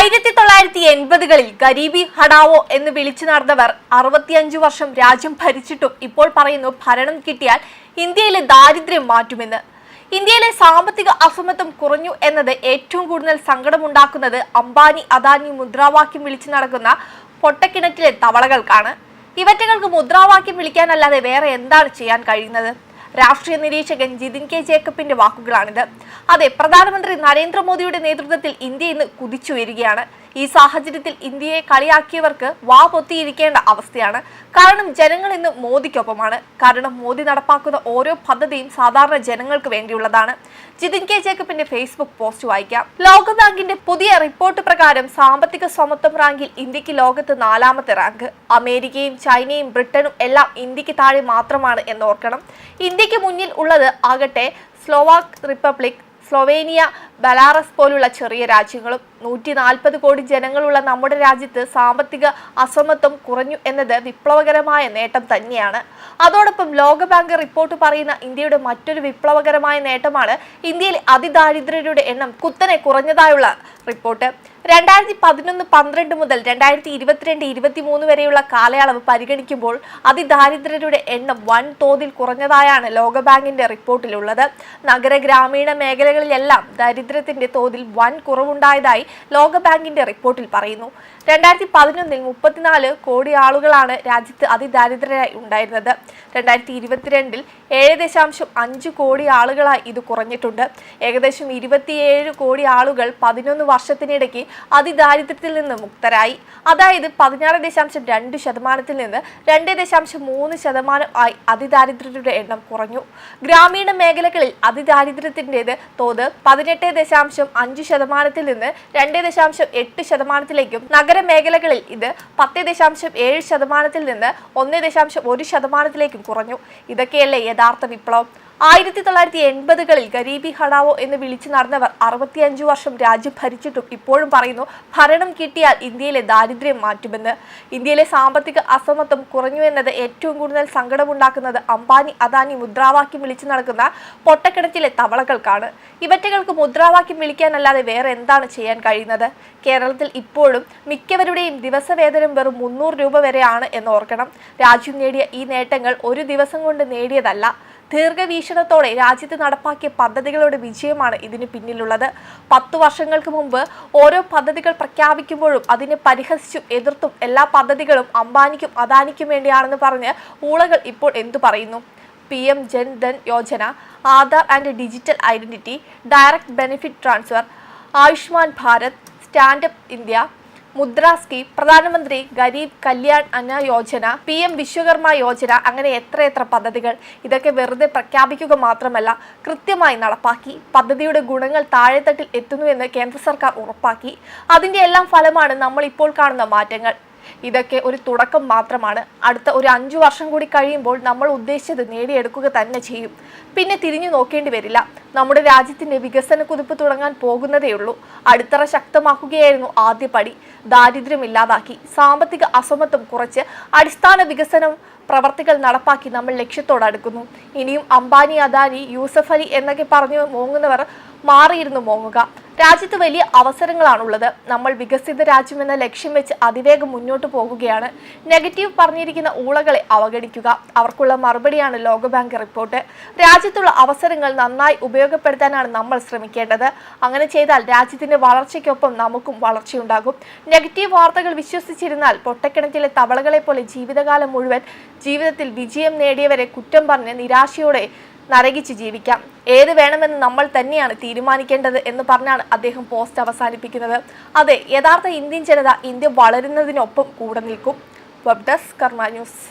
1980-കളിൽ ഗരീബി ഹടാവോ എന്ന് വിളിച്ചു നടന്നവർ 65 വർഷം രാജ്യം ഭരിച്ചിട്ടും ഇപ്പോൾ പറയുന്നു ഭരണം കിട്ടിയാൽ ഇന്ത്യയിലെ ദാരിദ്ര്യം മാറ്റുമെന്ന്. ഇന്ത്യയിലെ സാമ്പത്തിക അസമത്വം കുറഞ്ഞു എന്നത് ഏറ്റവും കൂടുതൽ സങ്കടമുണ്ടാക്കുന്നത് അംബാനി അദാനി മുദ്രാവാക്യം വിളിച്ചു നടക്കുന്ന പൊട്ടക്കിണറ്റിലെ തവളകൾക്കാണ്. ഇവറ്റകൾക്ക് മുദ്രാവാക്യം വിളിക്കാനല്ലാതെ വേറെ എന്താണ് ചെയ്യാൻ കഴിയുന്നത്? രാഷ്ട്രീയ നിരീക്ഷകൻ ജിതിൻ കെ ജേക്കബിന്റെ വാക്കുകളാണിത്. അതെ, പ്രധാനമന്ത്രി നരേന്ദ്രമോദിയുടെ നേതൃത്വത്തിൽ ഇന്ത്യ ഇന്ന് കുതിച്ചുയരുകയാണ്. ഈ സാഹചര്യത്തിൽ ഇന്ത്യയെ കളിയാക്കിയവർക്ക് വാ പൊത്തിയിരിക്കേണ്ട അവസ്ഥയാണ്. കാരണം ജനങ്ങൾ ഇന്ന് മോദിക്കൊപ്പമാണ്. കാരണം മോദി നടപ്പാക്കുന്ന ഓരോ പദ്ധതിയും സാധാരണ ജനങ്ങൾക്ക് വേണ്ടിയുള്ളതാണ്. ജിതിൻ കെ ജേക്കബിന്റെ ഫേസ്ബുക്ക് പോസ്റ്റ് വായിക്കാം. ലോകബാങ്കിന്റെ പുതിയ റിപ്പോർട്ട് പ്രകാരം സാമ്പത്തിക സമത്വം റാങ്കിൽ ഇന്ത്യക്ക് ലോകത്ത് 4ാമത്തെ റാങ്ക്. അമേരിക്കയും ചൈനയും ബ്രിട്ടനും എല്ലാം ഇന്ത്യക്ക് താഴെ മാത്രമാണ് എന്നോർക്കണം. ഇന്ത്യക്ക് മുന്നിൽ ഉള്ളത് ആകട്ടെ സ്ലോവാക് റിപ്പബ്ലിക്, സ്ലൊവേനിയ, ബെലാറസ് പോലുള്ള ചെറിയ രാജ്യങ്ങളും. 140 കോടി ജനങ്ങളുള്ള നമ്മുടെ രാജ്യത്ത് സാമ്പത്തിക അസമത്വം കുറഞ്ഞു എന്നത് വിപ്ലവകരമായ നേട്ടം തന്നെയാണ്. അതോടൊപ്പം ലോകബാങ്ക് റിപ്പോർട്ട് പറയുന്ന ഇന്ത്യയുടെ മറ്റൊരു വിപ്ലവകരമായ നേട്ടമാണ് ഇന്ത്യയിലെ അതിദാരിദ്ര്യരുടെ എണ്ണം കുത്തനെ കുറഞ്ഞതായുള്ള റിപ്പോർട്ട്. 2011-12 മുതൽ 2022-23 വരെയുള്ള കാലയളവ് പരിഗണിക്കുമ്പോൾ അതിദാരിദ്ര്യരുടെ എണ്ണം വൻതോതിൽ കുറഞ്ഞതായാണ് ലോകബാങ്കിന്റെ റിപ്പോർട്ടിലുള്ളത്. നഗര ഗ്രാമീണ മേഖലകളിലെല്ലാം ദാരിദ്ര്യത്തിന്റെ തോതിൽ വൻ കുറവുണ്ടായതായി ലോകബാങ്കിന്റെ റിപ്പോർട്ടിൽ പറയുന്നു. 2011-ൽ 34 കോടി ആളുകളാണ് രാജ്യത്ത് അതിദാരിദ്ര്യരായി ഉണ്ടായിരുന്നത്. 2022-ൽ 7.5 കോടി ആളുകളായി ഇത് കുറഞ്ഞിട്ടുണ്ട്. ഏകദേശം 27 കോടി ആളുകൾ 11 വർഷത്തിനിടയ്ക്ക് അതിദാരിദ്ര്യത്തിൽ നിന്ന് മുക്തരായി. അതായത് 16.2% നിന്ന് 2.3% ആയി അതിദാരിദ്ര്യരുടെ എണ്ണം കുറഞ്ഞു. ഗ്രാമീണ മേഖലകളിൽ അതിദാരിദ്ര്യത്തിൻ്റെത് തോത് 18.5% നിന്ന് 2.8%ലേക്കും നഗരമേഖലകളിൽ ഇത് 10.7% നിന്ന് 1.1%ലേക്കും കുറഞ്ഞു. ഇതൊക്കെയല്ലേ യഥാർത്ഥ വിപ്ലവം? 1980-കളിൽ ഗരീബി ഹടാവോ എന്ന് വിളിച്ചു നടന്നവർ 65 വർഷം രാജ്യം ഭരിച്ചിട്ടും ഇപ്പോഴും പറയുന്നു ഭരണം കിട്ടിയാൽ ഇന്ത്യയിലെ ദാരിദ്ര്യം മാറ്റുമെന്ന്. ഇന്ത്യയിലെ സാമ്പത്തിക അസമത്വം കുറഞ്ഞു എന്നത് ഏറ്റവും കൂടുതൽ സങ്കടമുണ്ടാക്കുന്നത് അംബാനി അദാനി മുദ്രാവാക്യം വിളിച്ചു നടക്കുന്ന പൊട്ടക്കിണറ്റിലെ തവളകൾക്കാണ്. ഇവറ്റകൾക്ക് മുദ്രാവാക്യം വിളിക്കാനല്ലാതെ വേറെ എന്താണ് ചെയ്യാൻ കഴിയുന്നത്? കേരളത്തിൽ ഇപ്പോഴും മിക്കവരുടെയും ദിവസവേതനം വെറും 300 രൂപ വരെയാണ് എന്നോർക്കണം. രാജ്യം നേടിയ ഈ നേട്ടങ്ങൾ ഒരു ദിവസം കൊണ്ട് നേടിയതല്ല. ദീർഘവീക്ഷണത്തോടെ രാജ്യത്ത് നടപ്പാക്കിയ പദ്ധതികളുടെ വിജയമാണ് ഇതിന് പിന്നിലുള്ളത്. 10 വർഷങ്ങൾക്ക് മുമ്പ് ഓരോ പദ്ധതികൾ പ്രഖ്യാപിക്കുമ്പോഴും അതിനെ പരിഹസിച്ചും എതിർത്തും എല്ലാ പദ്ധതികളും അംബാനിക്കും അദാനിക്കും വേണ്ടിയാണെന്ന് പറഞ്ഞ് ഊളകൾ ഇപ്പോൾ എന്തു പറയുന്നു? PM Jan Dhan Yojana, Aadhaar and digital identity, direct benefit transfer, Ayushman Bharat, stand up India, Mudra scheme, Pradhanmantri Garib Kalyan Anna Yojana, PM Vishwakarma Yojana, അങ്ങനെ എത്രയെത്ര പദ്ധതികൾ. ഇതൊക്കെ വെറുതെ പ്രഖ്യാപിക്കുക മാത്രമല്ല, കൃത്യമായി നടപ്പാക്കി. പദ്ധതിയുടെ ഗുണങ്ങൾ താഴെത്തട്ടിൽ എത്തുന്നുവെന്ന് കേന്ദ്ര സർക്കാർ ഉറപ്പാക്കി. അതിൻ്റെ എല്ലാം ഫലമാണ് നമ്മൾ ഇപ്പോൾ കാണുന്ന മാറ്റങ്ങൾ. ഇതൊക്കെ ഒരു തുടക്കം മാത്രമാണ്. അടുത്ത ഒരു 5 വർഷം കൂടി കഴിയുമ്പോൾ നമ്മൾ ഉദ്ദേശിച്ചത് നേടിയെടുക്കുക തന്നെ ചെയ്യും. പിന്നെ തിരിഞ്ഞു നോക്കേണ്ടി വരില്ല. നമ്മുടെ രാജ്യത്തിന്റെ വികസന കുതിപ്പ് തുടങ്ങാൻ പോകുന്നതേയുള്ളൂ. അടിത്തറ ശക്തമാക്കുകയായിരുന്നു ആദ്യ പടി. ദാരിദ്ര്യം ഇല്ലാതാക്കി, സാമ്പത്തിക അസമത്വം കുറച്ച്, അടിസ്ഥാന വികസനം പ്രവർത്തികൾ നടപ്പാക്കി നമ്മൾ ലക്ഷ്യത്തോടടുക്കുന്നു. ഇനിയും അംബാനി അദാനി യൂസഫ് അലി എന്നൊക്കെ പറഞ്ഞു മോങ്ങുന്നവർ മാറിയിരുന്നു മോങ്ങുക. രാജ്യത്ത് വലിയ അവസരങ്ങളാണുള്ളത്. നമ്മൾ വികസിത രാജ്യമെന്ന ലക്ഷ്യം വെച്ച് അതിവേഗം മുന്നോട്ട് പോകുകയാണ്. നെഗറ്റീവ് പറഞ്ഞിരിക്കുന്ന ഊളകളെ അവഗണിക്കുക. അവർക്കുള്ള മറുപടിയാണ് ലോകബാങ്ക് റിപ്പോർട്ട്. രാജ്യത്തുള്ള അവസരങ്ങൾ നന്നായി ഉപയോഗപ്പെടുത്താനാണ് നമ്മൾ ശ്രമിക്കേണ്ടത്. അങ്ങനെ ചെയ്താൽ രാജ്യത്തിന്റെ വളർച്ചയ്ക്കൊപ്പം നമുക്കും വളർച്ചയുണ്ടാകും. നെഗറ്റീവ് വാർത്തകൾ വിശ്വസിച്ചിരുന്നാൽ പൊട്ടക്കിണറ്റിലെ തവളകളെ പോലെ ജീവിതകാലം മുഴുവൻ ജീവിതത്തിൽ വിജയം നേടിയവരെ കുറ്റം പറഞ്ഞ് നിരാശയോടെ നരകിച്ച് ജീവിക്കാം. ഏത് വേണമെന്ന് നമ്മൾ തന്നെയാണ് തീരുമാനിക്കേണ്ടത് എന്ന് പറഞ്ഞാണ് അദ്ദേഹം പോസ്റ്റ് അവസാനിപ്പിക്കുന്നത്. അതെ, യഥാർത്ഥ ഇന്ത്യൻ ജനത ഇന്ത്യ വളരുന്നതിനൊപ്പം കൂടെ നിൽക്കും. വെബ് ഡെസ്ക് കർമ്മ ന്യൂസ്.